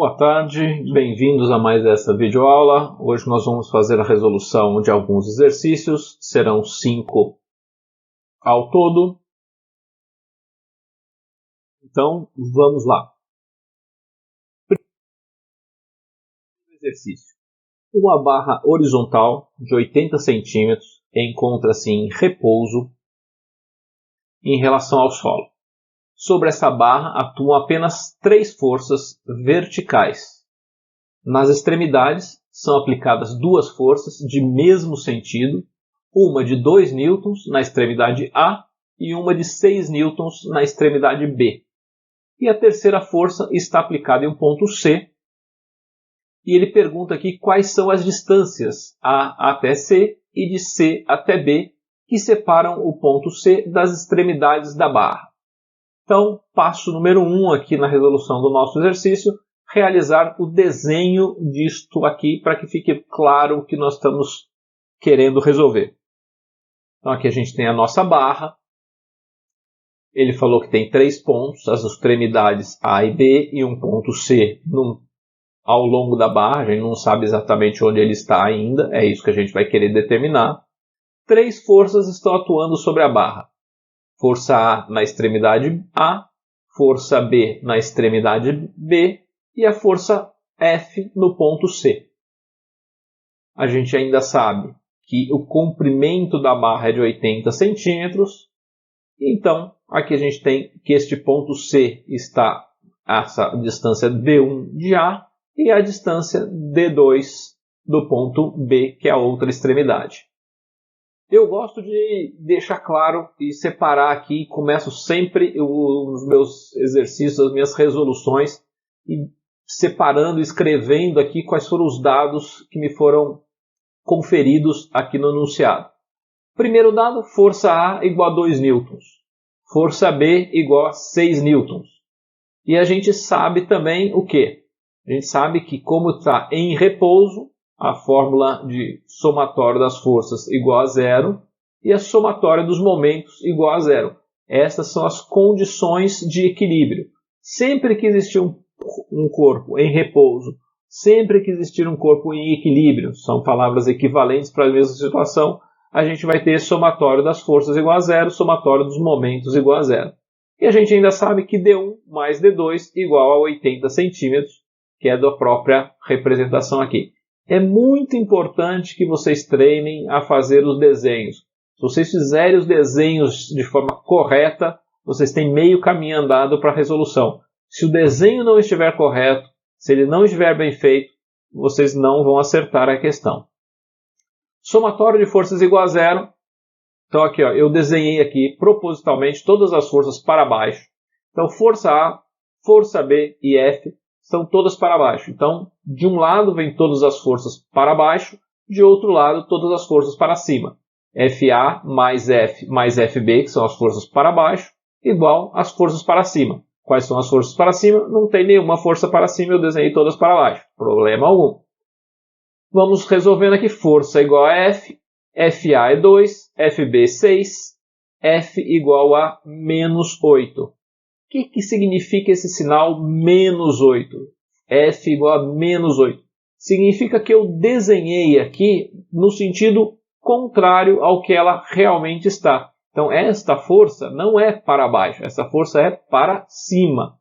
Boa tarde, bem-vindos a mais essa videoaula. Hoje nós vamos fazer a resolução de alguns exercícios, serão 5 ao todo. Então, vamos lá. Primeiro exercício. Uma barra horizontal de 80 centímetros encontra-se em repouso em relação ao solo. Sobre essa barra atuam apenas 3 forças verticais. Nas extremidades são aplicadas 2 forças de mesmo sentido, uma de 2 newtons na extremidade A e uma de 6 newtons na extremidade B. E a terceira força está aplicada em um ponto C. E ele pergunta aqui quais são as distâncias A até C e de C até B que separam o ponto C das extremidades da barra. Então, passo número 1 aqui na resolução do nosso exercício, realizar o desenho disto aqui para que fique claro o que nós estamos querendo resolver. Então, aqui a gente tem a nossa barra. Ele falou que tem 3 pontos, as extremidades A e B e um ponto C ao longo da barra. A gente não sabe exatamente onde ele está ainda, é isso que a gente vai querer determinar. 3 forças estão atuando sobre a barra. Força A na extremidade A, força B na extremidade B e a força F no ponto C. A gente ainda sabe que o comprimento da barra é de 80 centímetros. Então, aqui a gente tem que este ponto C está essa distância D1 de A e a distância D2 do ponto B, que é a outra extremidade. Eu gosto de deixar claro e separar aqui, começo sempre os meus exercícios, as minhas resoluções, e separando, escrevendo aqui quais foram os dados que me foram conferidos aqui no enunciado. Primeiro dado, força A igual a 2 newtons, força B igual a 6 newtons. E a gente sabe também o quê? A gente sabe que como está em repouso, a fórmula de somatório das forças igual a 0 e a somatória dos momentos igual a 0. Estas são as condições de equilíbrio. Sempre que existir um corpo em repouso, sempre que existir um corpo em equilíbrio, são palavras equivalentes para a mesma situação, a gente vai ter somatório das forças igual a 0, somatório dos momentos igual a 0. E a gente ainda sabe que D1 mais D2 igual a 80 centímetros, que é da própria representação aqui. É muito importante que vocês treinem a fazer os desenhos. Se vocês fizerem os desenhos de forma correta, vocês têm meio caminho andado para a resolução. Se o desenho não estiver correto, se ele não estiver bem feito, vocês não vão acertar a questão. Somatório de forças igual a 0. Então aqui, eu desenhei aqui propositalmente todas as forças para baixo. Então força A, força B e F são todas para baixo. Então, de um lado vem todas as forças para baixo, de outro lado todas as forças para cima. FA mais F mais FB, que são as forças para baixo, igual às forças para cima. Quais são as forças para cima? Não tem nenhuma força para cima, eu desenhei todas para baixo. Problema algum. Vamos resolvendo aqui. Força igual a F, FA é 2, FB 6, F igual a menos 8. O que significa esse sinal menos 8? F igual a menos 8. Significa que eu desenhei aqui no sentido contrário ao que ela realmente está. Então, esta força não é para baixo, essa força é para cima.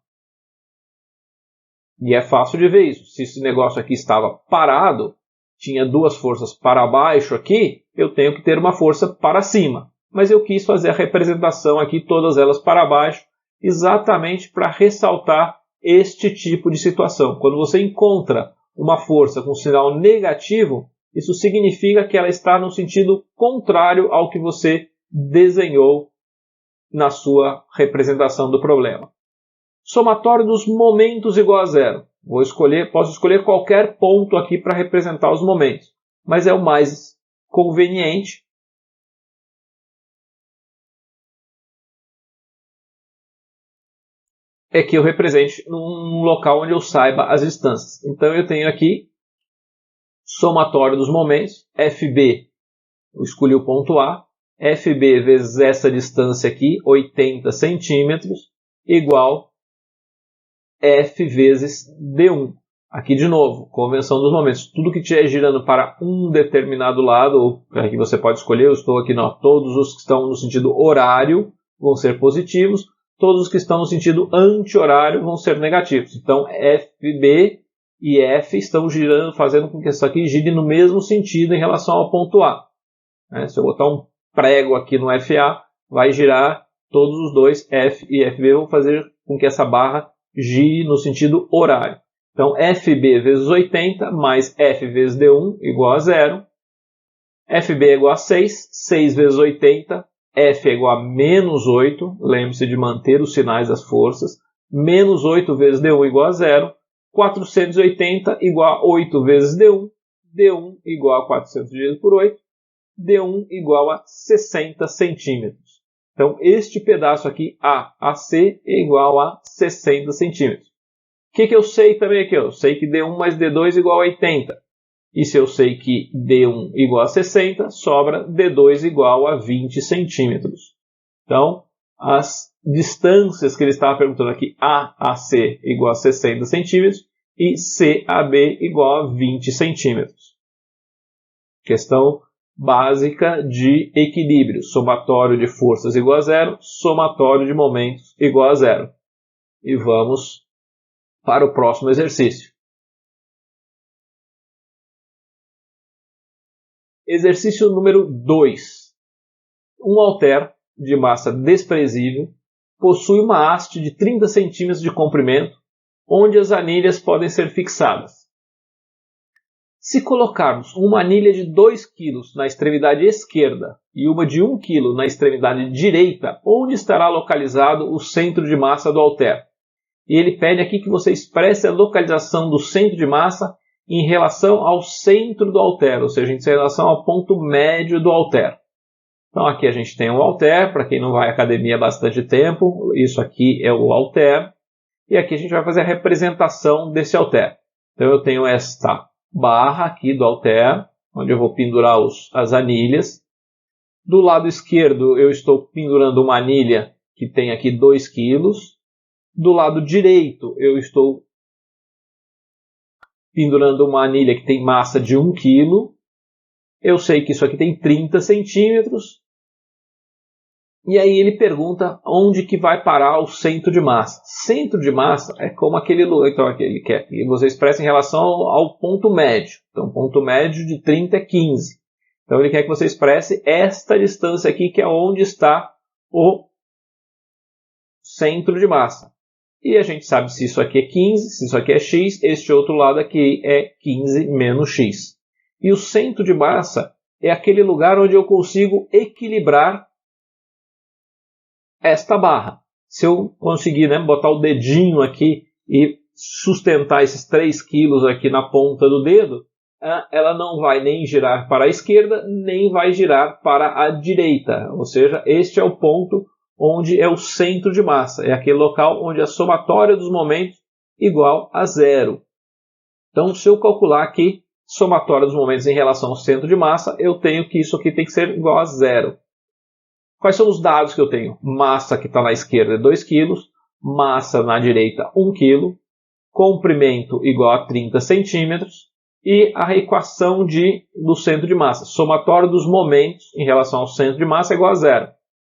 E é fácil de ver isso. Se esse negócio aqui estava parado, tinha 2 forças para baixo aqui, eu tenho que ter uma força para cima. Mas eu quis fazer a representação aqui, todas elas para baixo, exatamente para ressaltar este tipo de situação. Quando você encontra uma força com sinal negativo, isso significa que ela está no sentido contrário ao que você desenhou na sua representação do problema. Somatório dos momentos igual a 0. Posso escolher qualquer ponto aqui para representar os momentos, mas é o mais conveniente. É que eu represente num local onde eu saiba as distâncias. Então eu tenho aqui somatório dos momentos, FB, eu escolhi o ponto A, FB vezes essa distância aqui, 80 centímetros, igual F vezes D1. Aqui de novo, convenção dos momentos. Tudo que estiver girando para um determinado lado, ou aqui você pode escolher, eu estou aqui, todos os que estão no sentido horário vão ser positivos, todos os que estão no sentido anti-horário vão ser negativos. Então, FB e F estão girando, fazendo com que isso aqui gire no mesmo sentido em relação ao ponto A. Se eu botar um prego aqui no FA, vai girar todos os dois, F e FB, vão fazer com que essa barra gire no sentido horário. Então, FB vezes 80 mais F vezes D1 igual a 0. FB é igual a 6, 6 vezes 80, F é igual a menos 8, lembre-se de manter os sinais das forças, menos 8 vezes D1 igual a 0, 480 igual a 8 vezes D1, D1 igual a 400 dividido por 8, D1 igual a 60 centímetros. Então, este pedaço aqui, AC, é igual a 60 centímetros. O que eu sei também aqui? Eu sei que D1 mais D2 igual a 80. E se eu sei que D1 igual a 60, sobra D2 igual a 20 centímetros. Então, as distâncias que ele estava perguntando aqui, AAC igual a 60 centímetros e CAB igual a 20 centímetros. Questão básica de equilíbrio. Somatório de forças igual a 0, somatório de momentos igual a 0. E vamos para o próximo exercício. Exercício número 2. Um halter de massa desprezível possui uma haste de 30 cm de comprimento, onde as anilhas podem ser fixadas. Se colocarmos uma anilha de 2 kg na extremidade esquerda e uma de 1 kg na extremidade direita, onde estará localizado o centro de massa do halter? E ele pede aqui que você expresse a localização do centro de massa em relação ao centro do halter, ou seja, em relação ao ponto médio do halter. Então aqui a gente tem o halter, para quem não vai à academia há bastante tempo, isso aqui é o halter, e aqui a gente vai fazer a representação desse halter. Então eu tenho esta barra aqui do halter, onde eu vou pendurar as anilhas. Do lado esquerdo eu estou pendurando uma anilha que tem aqui 2 kg. Do lado direito eu estou pendurando uma anilha que tem massa de 1 kg. Eu sei que isso aqui tem 30 centímetros. E aí ele pergunta onde que vai parar o centro de massa. Centro de massa é como aquele lugar, então aqui ele quer que você expresse em relação ao ponto médio. Então o ponto médio de 30 é 15. Então ele quer que você expresse esta distância aqui, que é onde está o centro de massa. E a gente sabe se isso aqui é 15, se isso aqui é x, este outro lado aqui é 15 menos x. E o centro de massa é aquele lugar onde eu consigo equilibrar esta barra. Se eu conseguir botar o dedinho aqui e sustentar esses 3 quilos aqui na ponta do dedo, ela não vai nem girar para a esquerda, nem vai girar para a direita. Ou seja, este é o ponto onde é o centro de massa. É aquele local onde a somatória dos momentos é igual a 0. Então, se eu calcular aqui somatória dos momentos em relação ao centro de massa, eu tenho que isso aqui tem que ser igual a 0. Quais são os dados que eu tenho? Massa que está na esquerda é 2 kg, massa na direita 1 kg, comprimento igual a 30 centímetros e a equação do centro de massa. Somatório dos momentos em relação ao centro de massa é igual a 0.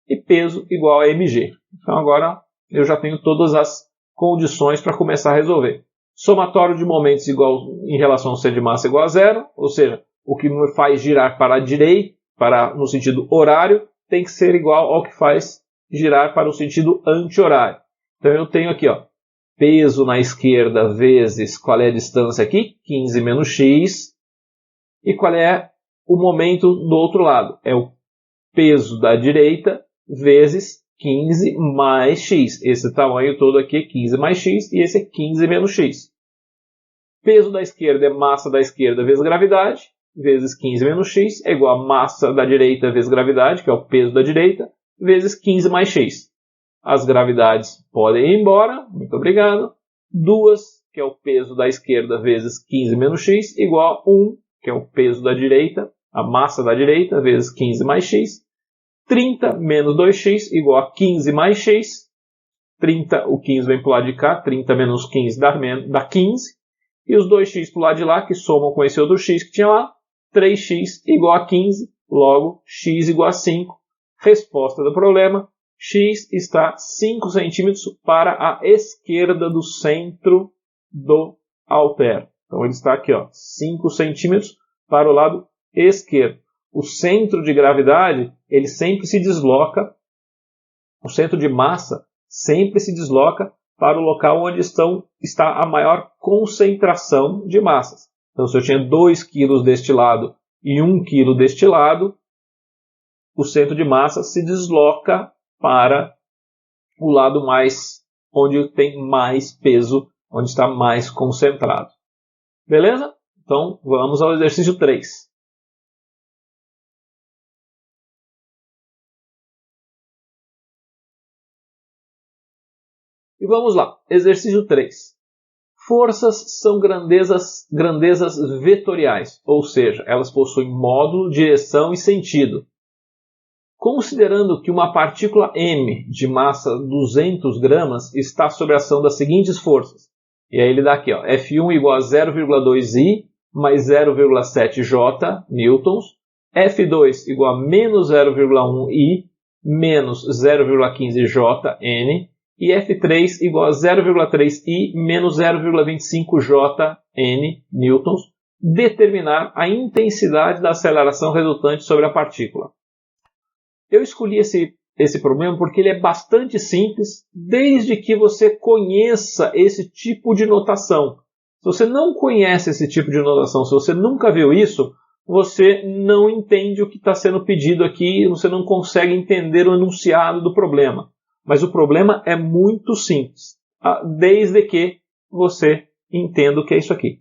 E peso igual a mg. Então agora eu já tenho todas as condições para começar a resolver. Somatório de momentos em relação ao centro de massa é igual a 0, ou seja, o que me faz girar para a direita, no sentido horário, tem que ser igual ao que faz girar para o sentido anti-horário. Então eu tenho aqui, peso na esquerda vezes qual é a distância aqui? 15 menos x. E qual é o momento do outro lado? É o peso da direita vezes 15 mais x. Esse tamanho todo aqui é 15 mais x e esse é 15 menos x. Peso da esquerda é massa da esquerda vezes gravidade, vezes 15 menos x, é igual a massa da direita vezes gravidade, que é o peso da direita, vezes 15 mais x. As gravidades podem ir embora, muito obrigado. 2, que é o peso da esquerda, vezes 15 menos x, igual a 1, que é o peso da direita, a massa da direita, vezes 15 mais x. 30 menos 2x igual a 15 mais x. 30, o 15 vem para o lado de cá, 30 menos 15 dá 15. E os 2x para o lado de lá, que somam com esse outro x que tinha lá, 3x igual a 15, logo x igual a 5. Resposta do problema, x está 5 centímetros para a esquerda do centro do halter. Então ele está aqui, 5 centímetros para o lado esquerdo. O centro de gravidade, ele sempre se desloca, o centro de massa sempre se desloca para o local onde está a maior concentração de massas. Então, se eu tinha 2 kg deste lado e 1 kg deste lado, o centro de massa se desloca para o lado mais onde tem mais peso, onde está mais concentrado. Beleza? Então, vamos ao exercício 3. E vamos lá. Exercício 3. Forças são grandezas vetoriais, ou seja, elas possuem módulo, direção e sentido. Considerando que uma partícula m de massa 200 gramas está sob a ação das seguintes forças. E aí ele dá aqui, F1 igual a 0,2i mais 0,7 j newtons, F2 igual a menos 0,1i menos 0,15 j n, e F3 igual a 0,3i menos 0,25 j n newtons, determinar a intensidade da aceleração resultante sobre a partícula. Eu escolhi esse problema porque ele é bastante simples, desde que você conheça esse tipo de notação. Se você não conhece esse tipo de notação, se você nunca viu isso, você não entende o que está sendo pedido aqui, você não consegue entender o enunciado do problema. Mas o problema é muito simples, desde que você entenda o que é isso aqui.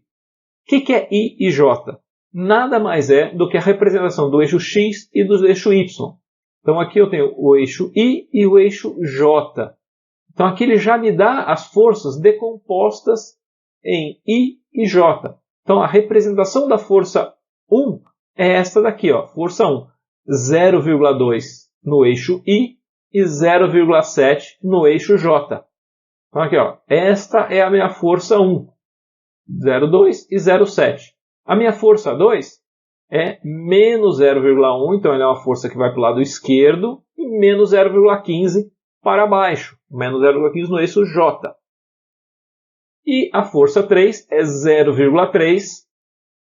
O que é I e J? Nada mais é do que a representação do eixo X e do eixo Y. Então aqui eu tenho o eixo I e o eixo J. Então aqui ele já me dá as forças decompostas em I e J. Então a representação da força 1 é esta daqui, força 1. 0,2 no eixo I e 0,7 no eixo J. Então aqui, esta é a minha força 1. 0,2 e 0,7. A minha força 2 é menos 0,1, então ela é uma força que vai para o lado esquerdo, e menos 0,15 para baixo, menos 0,15 no eixo J. E a força 3 é 0,3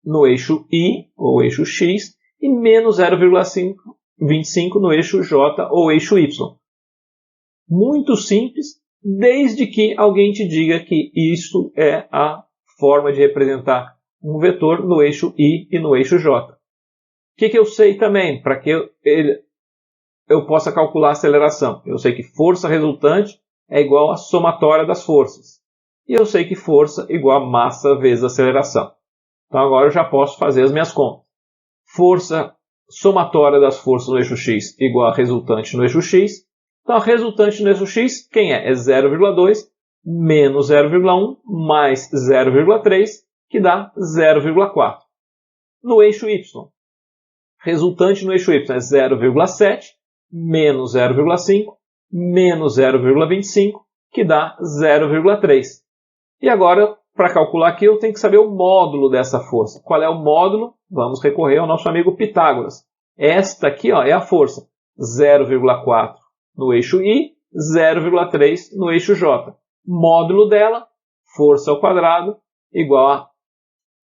no eixo I, ou eixo X, e menos 0,25 no eixo J, ou eixo Y. Muito simples, desde que alguém te diga que isso é a forma de representar um vetor no eixo I e no eixo J. O que eu sei também, para que eu possa calcular a aceleração? Eu sei que força resultante é igual à somatória das forças. E eu sei que força é igual a massa vezes aceleração. Então agora eu já posso fazer as minhas contas. Força somatória das forças no eixo X igual a resultante no eixo X. Então a resultante no eixo X, quem é? É 0,2 menos 0,1 mais 0,3, que dá 0,4. No eixo Y, resultante no eixo Y é 0,7 menos 0,5 menos 0,25, que dá 0,3. E agora, para calcular aqui, eu tenho que saber o módulo dessa força. Qual é o módulo? Vamos recorrer ao nosso amigo Pitágoras. Esta aqui é a força. 0,4 no eixo I, 0,3 no eixo J. Módulo dela, força ao quadrado, igual a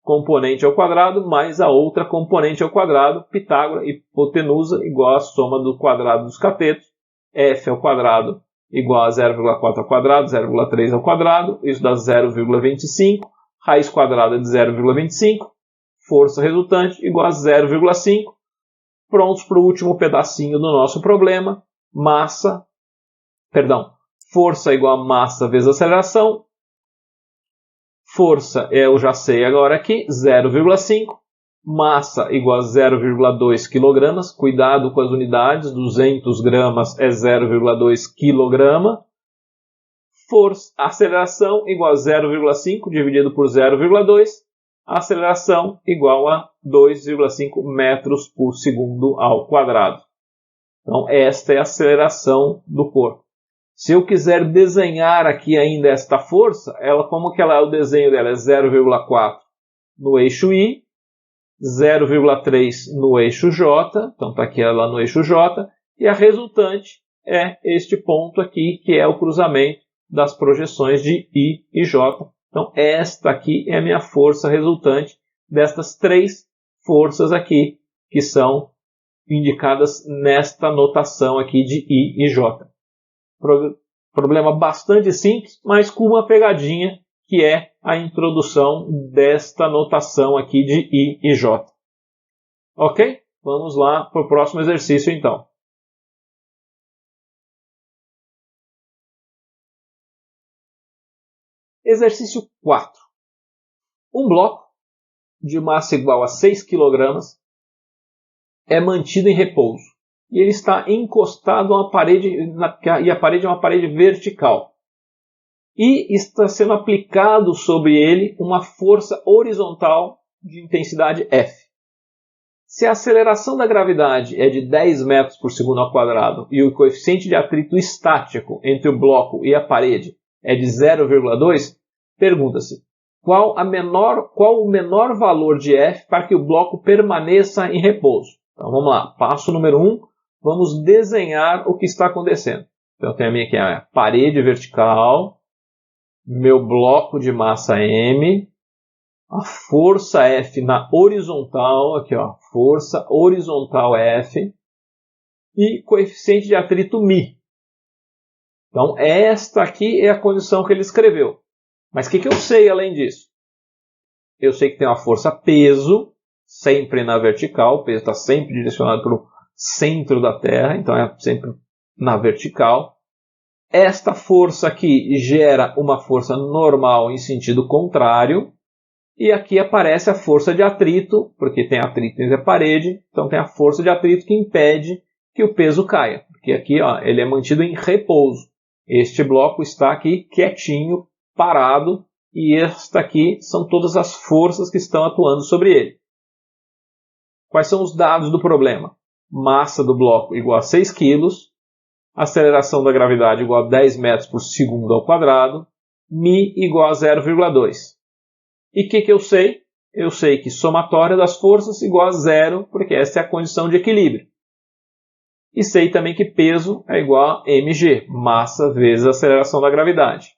componente ao quadrado mais a outra componente ao quadrado, Pitágoras, hipotenusa, igual a soma do quadrado dos catetos, F ao quadrado igual a 0,4 ao quadrado, 0,3 ao quadrado, isso dá 0,25, raiz quadrada de 0,25, força resultante igual a 0,5. Prontos para o último pedacinho do nosso problema, força igual a massa vezes aceleração. Força eu já sei agora aqui, 0,5. Massa igual a 0,2 kg. Cuidado com as unidades, 200 gramas é 0,2 kg. Força, aceleração igual a 0,5 dividido por 0,2. Aceleração igual a 2,5 metros por segundo ao quadrado. Então esta é a aceleração do corpo. Se eu quiser desenhar aqui ainda esta força, como que o desenho dela é 0,4 no eixo Y, 0,3 no eixo J, então está aqui ela no eixo J, e a resultante é este ponto aqui, que é o cruzamento das projeções de I e J. Então esta aqui é a minha força resultante destas três forças aqui, que são indicadas nesta notação aqui de I e J. Problema bastante simples, mas com uma pegadinha, que é a introdução desta notação aqui de I e J. Ok? Vamos lá para o próximo exercício então. Exercício 4. Um bloco de massa igual a 6 kg é mantido em repouso. E ele está encostado a uma parede, e a parede é uma parede vertical. E está sendo aplicado sobre ele uma força horizontal de intensidade F. Se a aceleração da gravidade é de 10 metros por segundo ao quadrado e o coeficiente de atrito estático entre o bloco e a parede é de 0,2, pergunta-se qual o menor valor de F para que o bloco permaneça em repouso. Então vamos lá, passo número 1, vamos desenhar o que está acontecendo. Então eu tenho a minha aqui a parede vertical, meu bloco de massa M, a força F na horizontal, aqui ó, força horizontal F, e coeficiente de atrito μ. Então esta aqui é a condição que ele escreveu. Mas o que eu sei além disso? Eu sei que tem uma força peso, sempre na vertical, o peso está sempre direcionado para o centro da Terra, então é sempre na vertical. Esta força aqui gera uma força normal em sentido contrário, e aqui aparece a força de atrito, porque tem atrito entre a parede, então tem a força de atrito que impede que o peso caia, porque aqui ó, ele é mantido em repouso. Este bloco está aqui quietinho, parado, e esta aqui são todas as forças que estão atuando sobre ele. Quais são os dados do problema? Massa do bloco igual a 6 kg, aceleração da gravidade igual a 10 metros por segundo ao quadrado, μ igual a 0,2. E o que eu sei? Eu sei que somatória das forças igual a zero, porque essa é a condição de equilíbrio. E sei também que peso é igual a mg, massa vezes a aceleração da gravidade.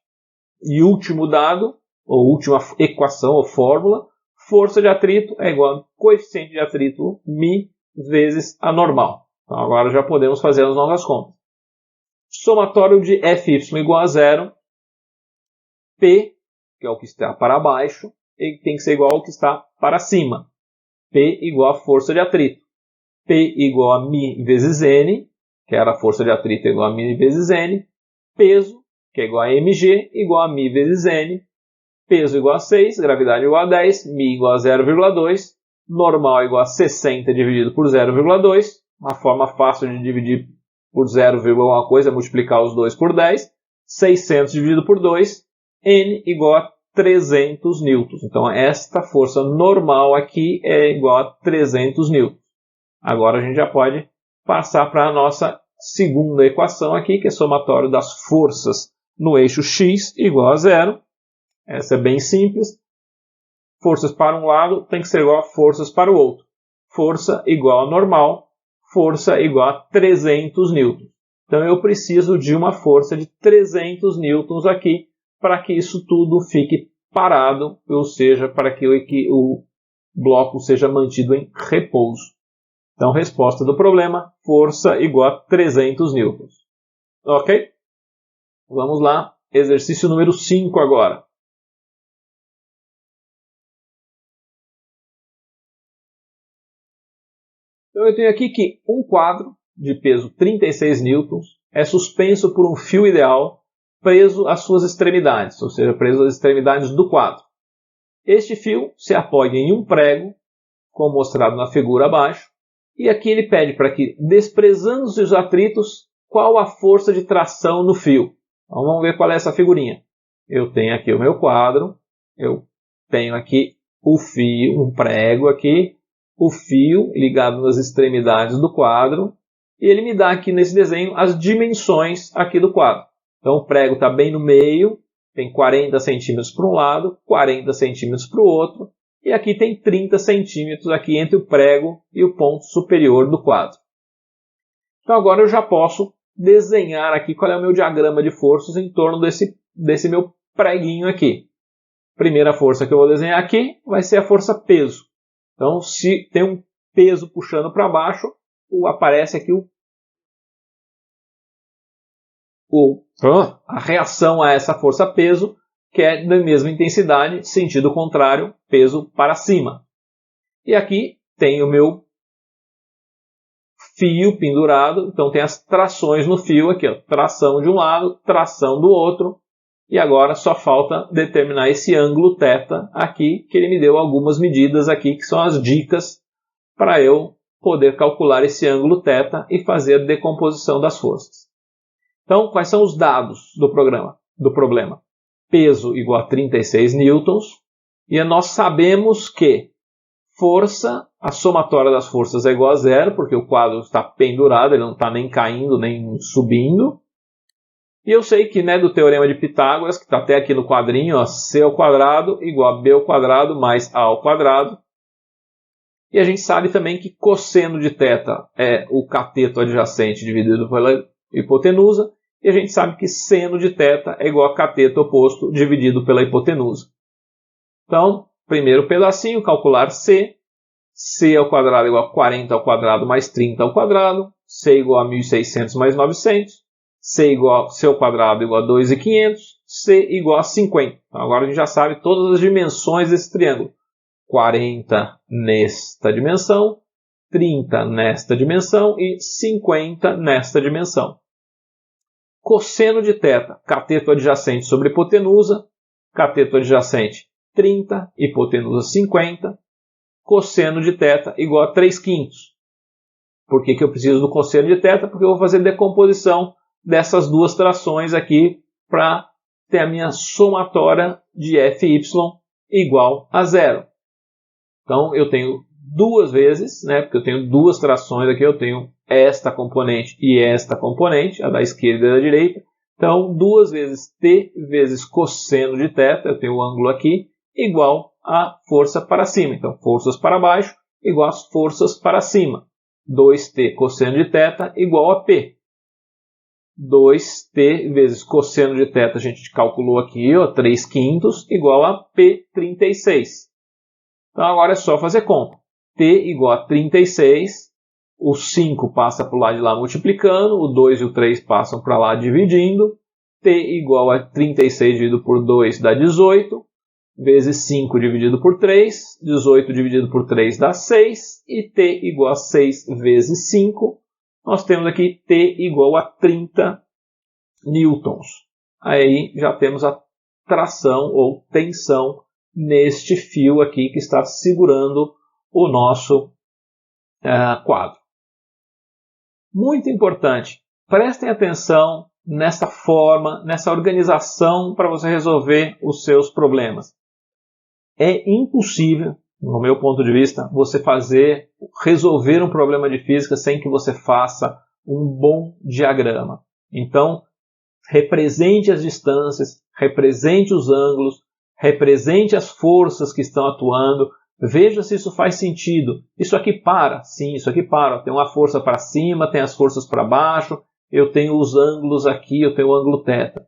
E último dado, ou última equação ou fórmula, força de atrito é igual a coeficiente de atrito μ vezes a normal. Então agora já podemos fazer as novas contas. Somatório de Fy igual a zero, P, que é o que está para baixo, ele tem que ser igual ao que está para cima. P igual a força de atrito. P igual a μ vezes N, que era a força de atrito igual a μ vezes N. Peso, que é igual a mg, igual a μ vezes N. Peso igual a 6, gravidade igual a 10, μ igual a 0,2. Normal igual a 60 dividido por 0,2. Uma forma fácil de dividir por 0, alguma coisa é multiplicar os 2 por 10. 600 dividido por 2. N igual a 300 newtons. Então, esta força normal aqui é igual a 300 newtons. Agora, a gente já pode passar para a nossa segunda equação aqui, que é somatório das forças no eixo x igual a zero. Essa é bem simples. Forças para um lado tem que ser igual a forças para o outro. Força igual a normal, força igual a 300 newtons. Então, eu preciso de uma força de 300 newtons aqui, para que isso tudo fique parado, ou seja, para que o bloco seja mantido em repouso. Então, resposta do problema, força igual a 300 newtons. Ok? Vamos lá, exercício número 5 agora. Então, eu tenho aqui que um quadro de peso 36 newtons é suspenso por um fio ideal preso às suas extremidades, ou seja, preso às extremidades do quadro. Este fio se apoia em um prego, como mostrado na figura abaixo, e aqui ele pede para que, desprezando os atritos, qual a força de tração no fio. Então vamos ver qual é essa figurinha. Eu tenho aqui o meu quadro, eu tenho aqui o fio, um prego aqui, o fio ligado nas extremidades do quadro, e ele me dá aqui nesse desenho as dimensões aqui do quadro. Então o prego está bem no meio, tem 40 centímetros para um lado, 40 centímetros para o outro, e aqui tem 30 centímetros aqui entre o prego e o ponto superior do quadro. Então agora eu já posso desenhar aqui qual é o meu diagrama de forças em torno desse meu preguinho aqui. Primeira força que eu vou desenhar aqui vai ser a força peso. Então se tem um peso puxando para baixo, aparece aqui a reação a essa força peso, que é da mesma intensidade, sentido contrário, peso para cima. E aqui tem o meu fio pendurado, então tem as trações no fio aqui, ó, tração de um lado, tração do outro, e agora só falta determinar esse ângulo θ aqui, que ele me deu algumas medidas aqui, que são as dicas para eu poder calcular esse ângulo θ e fazer a decomposição das forças. Então, quais são os dados do problema? Peso igual a 36 newtons, e nós sabemos que força, a somatória das forças é igual a zero, porque o quadro está pendurado, ele não está nem caindo, nem subindo. E eu sei que, né, do teorema de Pitágoras, que está até aqui no quadrinho, ó, C ao quadrado igual a B ao quadrado mais A ao quadrado. E a gente sabe também que cosseno de θ é o cateto adjacente dividido pela hipotenusa, e a gente sabe que seno de θ é igual a cateto oposto dividido pela hipotenusa. Então, primeiro pedacinho, calcular C. C ao quadrado igual a 40 ao quadrado mais 30 ao quadrado. C igual a 1.600 mais 900. C ao quadrado igual a 2.500. C igual a 50. Então, agora a gente já sabe todas as dimensões desse triângulo. 40 nesta dimensão, 30 nesta dimensão e 50 nesta dimensão. Cosseno de θ, cateto adjacente sobre hipotenusa, cateto adjacente 30, hipotenusa 50, cosseno de θ igual a 3/5. Por que eu preciso do cosseno de θ? Porque eu vou fazer decomposição dessas duas trações aqui para ter a minha somatória de Fy igual a zero. Então eu tenho duas vezes, né, porque eu tenho duas trações aqui, eu tenho esta componente e esta componente, a da esquerda e a da direita. Então, 2 vezes t vezes cosseno de θ, eu tenho o ângulo aqui, igual a força para cima. Então, forças para baixo igual às forças para cima. 2t cosseno de θ igual a P. 2t vezes cosseno de θ, a gente calculou aqui, ó, 3/5, igual a P36. Então, agora é só fazer conta. T igual a 36, o 5 passa para o lado de lá multiplicando, o 2 e o 3 passam para lá dividindo. T igual a 36 dividido por 2 dá 18, vezes 5 dividido por 3, 18 dividido por 3 dá 6, e T igual a 6 vezes 5, nós temos aqui T igual a 30 newtons. Aí já temos a tração ou tensão neste fio aqui que está segurando o nosso quadro. Muito importante, prestem atenção nessa forma, nessa organização para você resolver os seus problemas. É impossível, no meu ponto de vista, você resolver um problema de física sem que você faça um bom diagrama. Então, represente as distâncias, represente os ângulos, represente as forças que estão atuando, veja se isso faz sentido. Isso aqui para? Sim, isso aqui para. Tem uma força para cima, tem as forças para baixo, eu tenho os ângulos aqui, eu tenho o ângulo θ.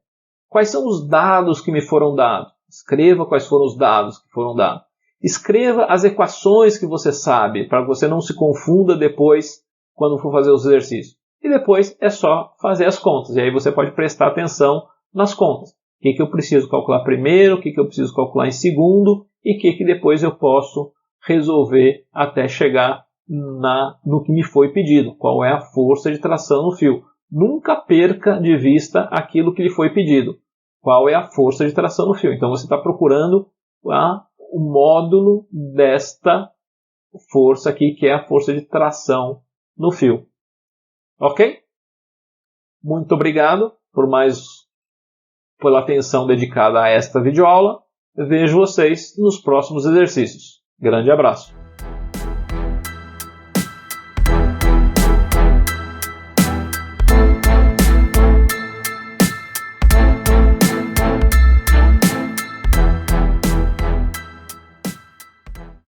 Quais são os dados que me foram dados? Escreva quais foram os dados que foram dados. Escreva as equações que você sabe, para que você não se confunda depois quando for fazer os exercícios. E depois é só fazer as contas. E aí você pode prestar atenção nas contas. O que eu preciso calcular primeiro, o que eu preciso calcular em segundo, e o que depois eu posso resolver até chegar no que me foi pedido. Qual é a força de tração no fio. Nunca perca de vista aquilo que lhe foi pedido. Qual é a força de tração no fio. Então você está procurando o módulo desta força aqui, que é a força de tração no fio. Ok? Muito obrigado pela atenção dedicada a esta videoaula. Vejo vocês nos próximos exercícios. Grande abraço!